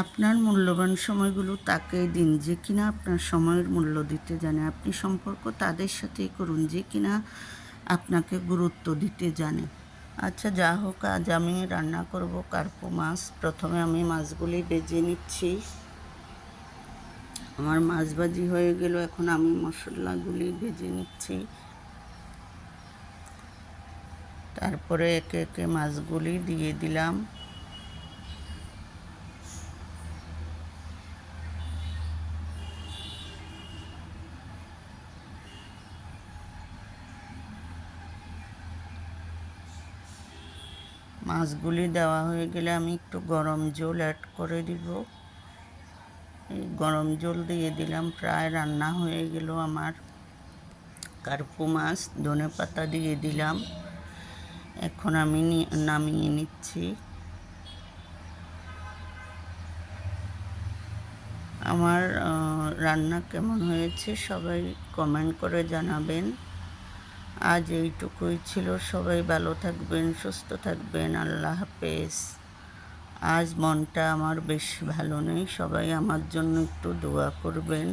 আপনার মূল্যবান সময়গুলো তাকেই দিন যে কিনা আপনার সময়ের মূল্য দিতে জানে। আপনি সম্পর্ক তাদের সাথেই করুন যে কিনা আপনাকে গুরুত্ব দিতে জানে। আচ্ছা, যা হোক, আজ আমি রান্না করব কার্পু মাছ। প্রথমে আমি মাছগুলি ভেজে নিচ্ছি। আমার মাছ ভাজি হয়ে গেল, এখন আমি মশলাগুলি ভেজে নিচ্ছি। তারপরে একে একে মাছগুলি দিয়ে দিলাম। মাছগুলি দেওয়া হয়ে গেলে আমি একটু গরম জল অ্যাড করে দিব। এই গরম জল দিয়ে দিলাম। প্রায় রান্না হয়ে গেল আমার কার্পু মাছ। ধনেপাতা দিয়ে দিলাম। এখন আমি নামিয়ে নিচ্ছি। আমার রান্না কেমন হয়েছে সবাই কমেন্ট করে জানাবেন। আজ এইটুকুই ছিল। সবাই ভালো থাকবেন, সুস্থ থাকবেন। আল্লাহ হাফেজ। আজ মনটা আমার বেশ ভালো নেই, সবাই আমার জন্য একটু দোয়া করবেন।